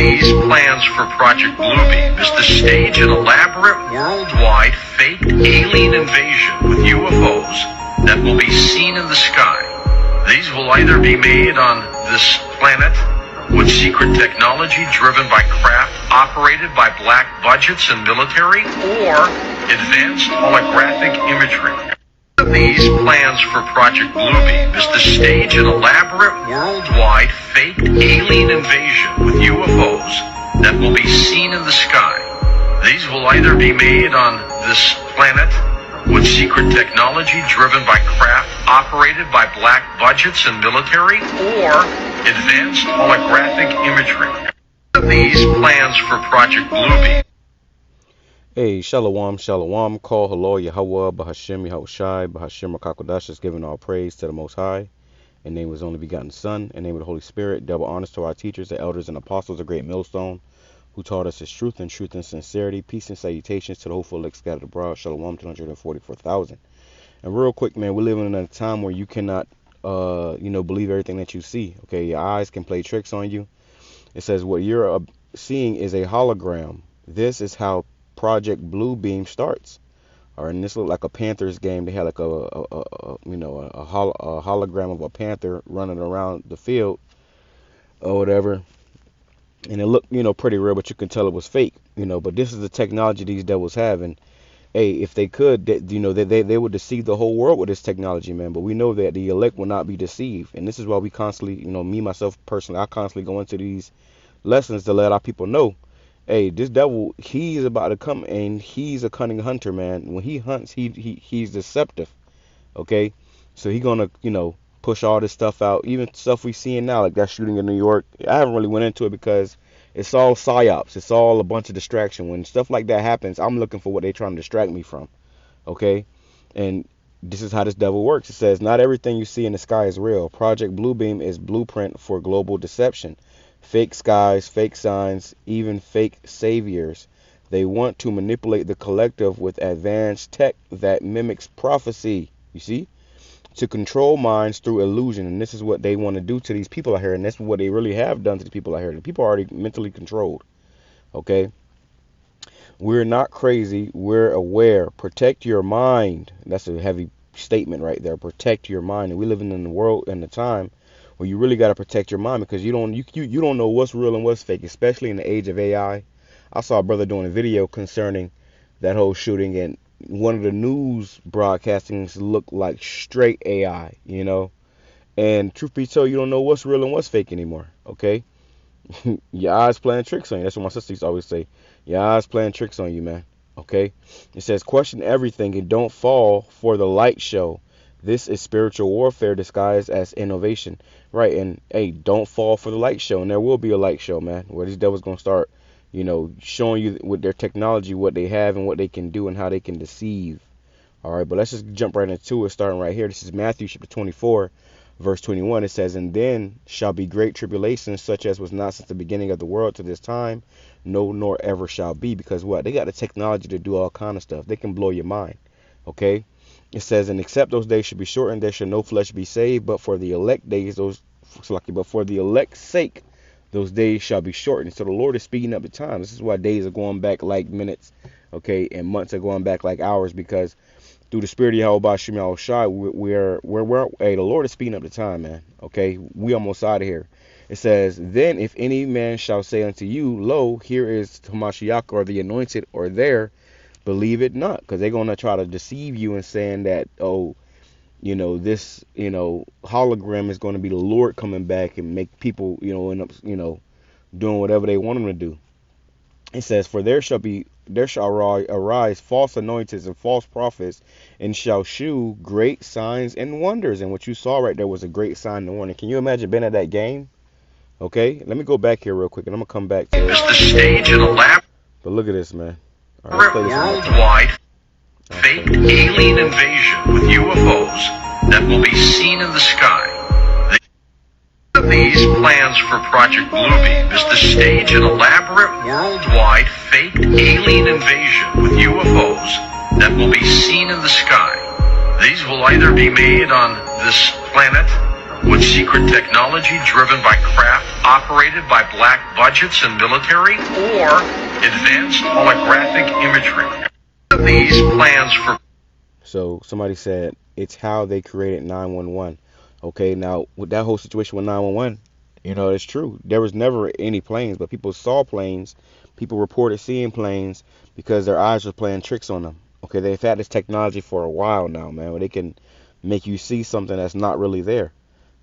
These plans for Project Bluebeam is to stage an elaborate worldwide fake alien invasion with UFOs that will be seen in the sky. These will either be made on this planet with secret technology driven by craft operated by black budgets and military, or advanced holographic imagery. These plans for Project Bluebeam is to stage an elaborate worldwide fake alien invasion with UFOs that will be seen in the sky. These will either be made on this planet with secret technology driven by craft operated by black budgets and military, or advanced holographic imagery. These plans for Project Bluebeam. Hey, Shalom, Shalom, call HALAL, YAHAWAH, BAHASHAM, YAHWASHI, BAHASHAM, QADASH is giving all praise to the Most High. In the name of His only begotten Son, in the name of the Holy Spirit, double honors to our teachers, the elders and apostles of Great Millstone, who taught us His truth and sincerity. Peace and salutations to the hopeful elect scattered abroad. Shalom to 144,000. And real quick, man, we're living in a time where you cannot, believe everything that you see. Okay, your eyes can play tricks on you. It says what you're seeing is a hologram. This is how Project Bluebeam starts. All right, and this looked like a Panthers game. They had like a hologram of a panther running around the field or whatever. And it looked, pretty real, but you can tell it was fake, But this is the technology these devils have, and hey, if they could, they would deceive the whole world with this technology, man. But we know that the elect will not be deceived, and this is why we constantly, me myself personally, I constantly go into these lessons to let our people know, hey, this devil, he's about to come, and he's a cunning hunter, man. When he hunts, he's deceptive, okay? So he's gonna, push all this stuff out, even stuff we seeing now, like that shooting in New York. I haven't really went into it because it's all psyops. It's all a bunch of distraction. When stuff like that happens, I'm looking for what they're trying to distract me from, okay? And this is how this devil works. It says, not everything you see in the sky is real. Project Bluebeam is blueprint for global deception. Fake skies, fake signs, even fake saviors. They want to manipulate the collective with advanced tech that mimics prophecy. You see? To control minds through illusion. And this is what they want to do to these people out here. And that's what they really have done to the people out here. The people are already mentally controlled. Okay? We're not crazy. We're aware. Protect your mind. That's a heavy statement right there. Protect your mind. And we live in the world and the time where you really got to protect your mind, because you don't know what's real and what's fake, especially in the age of AI. I saw a brother doing a video concerning that whole shooting, and one of the news broadcastings looked like straight AI, And truth be told, you don't know what's real and what's fake anymore, okay? Your eyes playing tricks on you. That's what my sister used to always say. Your eyes playing tricks on you, man, okay? It says, question everything and don't fall for the light show. This is spiritual warfare disguised as innovation. Right, and hey, don't fall for the light show. And there will be a light show, man, where these devils going to start, showing you with their technology what they have and what they can do and how they can deceive. All right, but let's just jump right into it, starting right here. This is Matthew chapter 24, verse 21. It says, and then shall be great tribulation, such as was not since the beginning of the world to this time, no, nor ever shall be. Because what? They got the technology to do all kind of stuff. They can blow your mind, okay? It says, and except those days should be shortened, there shall no flesh be saved, but for the elect days, but for the elect's sake, those days shall be shortened. So the Lord is speeding up the time. This is why days are going back like minutes, okay, and months are going back like hours, because through the Spirit of Yahawadah, the Lord is speeding up the time, man, okay? We almost out of here. It says, then if any man shall say unto you, lo, here is Hamashiach, or the anointed, or there, believe it not, because they're going to try to deceive you and saying that, this, hologram is going to be the Lord coming back and make people, end up, doing whatever they want them to do. It says, for there shall arise false anointings and false prophets, and shall shew great signs and wonders. And what you saw right there was a great sign and wonder. Can you imagine being at that game? Okay, let me go back here real quick, and I'm going to come back to it. It's the stage in a lab. But look at this, man. All right, worldwide fake alien invasion with UFOs that will be seen in the sky. These plans for Project Bluebeam is to stage an elaborate worldwide fake alien invasion with UFOs that will be seen in the sky. These will either be made on this planet With secret technology driven by craft operated by black budgets and military, or advanced holographic imagery. These plans for... So somebody said it's how they created 911. Okay, now with that whole situation with 911, it's true. There was never any planes, but people saw planes. People reported seeing planes because their eyes were playing tricks on them. Okay, they've had this technology for a while now, man, where they can make you see something that's not really there.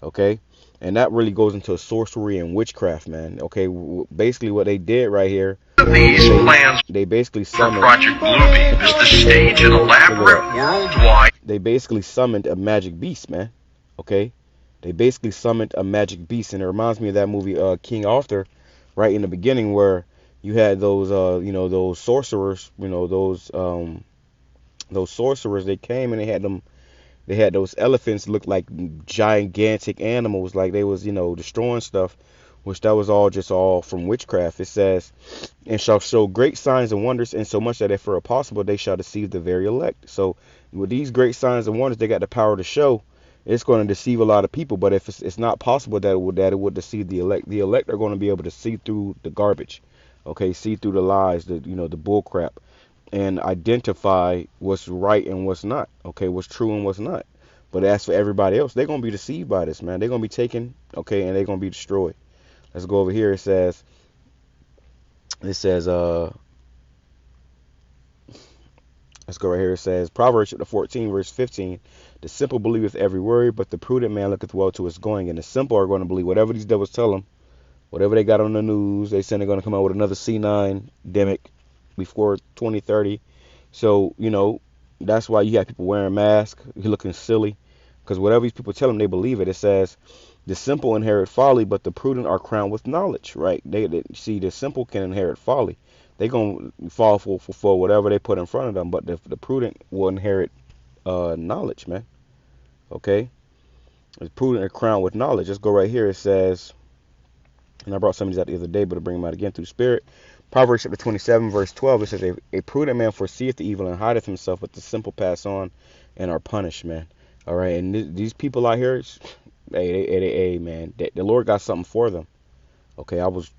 Okay, and that really goes into sorcery and witchcraft, man. Okay, basically what they did right here, these plans they basically for summoned Project Bluebeam is to stage an elaborate worldwide... They basically summoned a magic beast, man. Okay, they basically summoned a magic beast, and it reminds me of that movie King Arthur, right in the beginning, where you had those those sorcerers, those sorcerers. They came and they had those elephants look like gigantic animals, like they was destroying stuff, which that was all from witchcraft. It says, and shall show great signs and wonders, and so much that if it were possible they shall deceive the very elect. So with these great signs and wonders, they got the power to show. It's going to deceive a lot of people, but if it's not possible that it would deceive the elect are going to be able to see through the garbage, okay, see through the lies, the bull crap, and identify what's right and what's not, okay, what's true and what's not. But as for everybody else, they're going to be deceived by this, man. They're going to be taken, okay, and they're going to be destroyed. Let's go over here. It says, let's go right here. It says, Proverbs chapter 14, verse 15, the simple believeth every word, but the prudent man looketh well to his going. And the simple are going to believe whatever these devils tell them, whatever they got on the news. They said they're going to come out with another C9 demic before 2030. So, that's why you have people wearing masks, looking silly, because whatever these people tell them, they believe it. It says, the simple inherit folly, but the prudent are crowned with knowledge, right? They see, the simple can inherit folly. They're going to fall for whatever they put in front of them, but the prudent will inherit knowledge, man. Okay? The prudent are crowned with knowledge. Let's go right here. It says, and I brought some of these out the other day, but to bring them out again through spirit. Proverbs chapter 27, verse 12, it says, a prudent man foreseeth the evil and hideth himself, but the simple pass on and are punished, man. All right, and these people out here, hey, man, the Lord got something for them. Okay, I was,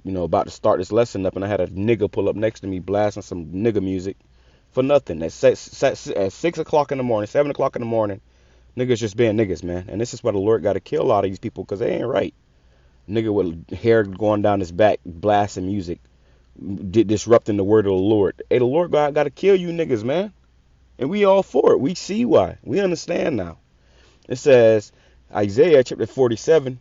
about to start this lesson up, and I had a nigga pull up next to me blasting some nigga music for nothing. At 6 o'clock in the morning, 7 o'clock in the morning, niggas just being niggas, man. And this is why the Lord got to kill a lot of these people, because they ain't right. Nigga with hair going down his back, blasting music, disrupting the word of the Lord. Hey, the Lord got to kill you niggas, man. And we all for it. We see why. We understand now. It says, Isaiah chapter 47,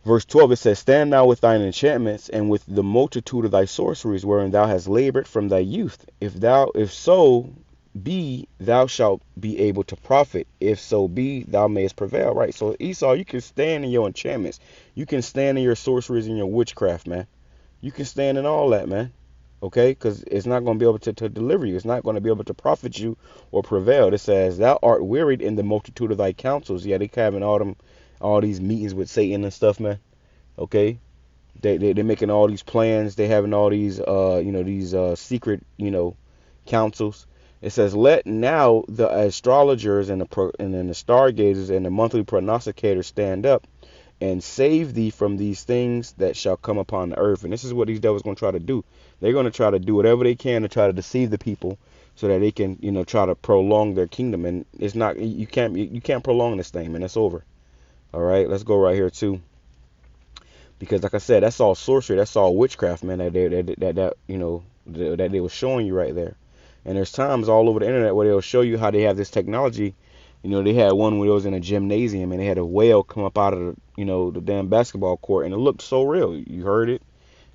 verse 12, it says, stand now with thine enchantments and with the multitude of thy sorceries, wherein thou hast labored from thy youth. If so be, thou shalt be able to profit. If so be, thou mayest prevail. Right? So Esau, you can stand in your enchantments. You can stand in your sorceries and your witchcraft, man. You can stand in all that, man. Okay? Because it's not going to be able to deliver you. It's not going to be able to profit you or prevail. It says, thou art wearied in the multitude of thy counsels. Yeah, they having all these meetings with Satan and stuff, man. Okay? They're making all these plans. They having all these, secret, councils. It says, let now the astrologers and the stargazers and the monthly prognosticators stand up and save thee from these things that shall come upon the earth. And this is what these devils going to try to do. They're going to try to do whatever they can to try to deceive the people so that they can, try to prolong their kingdom. And it's not, you can't prolong this thing, man. It's over. All right, let's go right here too. Because like I said, that's all sorcery. That's all witchcraft, man, that they were showing you right there. And there's times all over the internet where they'll show you how they have this technology. They had one where it was in a gymnasium and they had a whale come up out of the damn basketball court, and it looked so real. You heard it,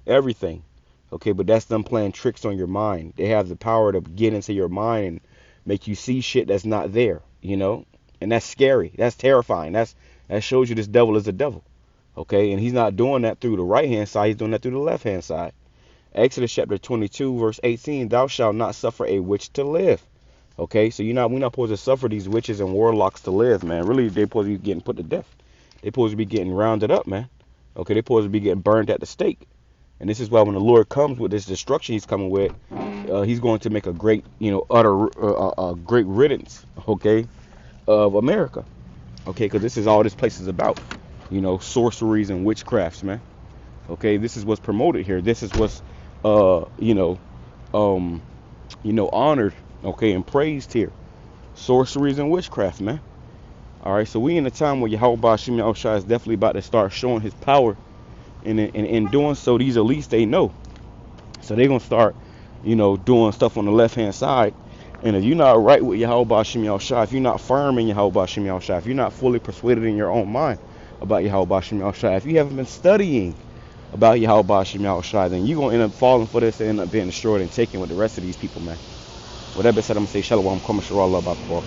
everything. Okay, but that's them playing tricks on your mind. They have the power to get into your mind and make you see shit that's not there, and that's scary. That's terrifying. That shows you this devil is a devil. Okay, and he's not doing that through the right hand side. He's doing that through the left hand side. Exodus chapter 22, verse 18, thou shalt not suffer a witch to live. Okay, so we're not supposed to suffer these witches and warlocks to live, man. Really, they're supposed to be getting put to death. They're supposed to be getting rounded up, man. Okay, they're supposed to be getting burned at the stake. And this is why when the Lord comes with this destruction he's coming with, he's going to make a great, great riddance, okay, of America. Okay, because this is all this place is about. You know, sorceries and witchcrafts, man. Okay, this is what's promoted here. This is what's um, honored, okay, and praised here. Sorceries and witchcraft, man. All right, so we in a time where Yahweh Shem Yahushua is definitely about to start showing his power, and in doing so, these elites they know. So they're gonna start, doing stuff on the left hand side. And if you're not right with Yahweh Shem Yahushua, if you're not firm in Yahweh Shem Yahushua, if you're not fully persuaded in your own mind about Yahweh Shem Yahushua, if you haven't been studying about Yahweh Shem Yahushua, then you're gonna end up falling for this and end up being destroyed and taken with the rest of these people, man. With that being said, I'm gonna say Shalom, Kwame Shalom, love about the ball.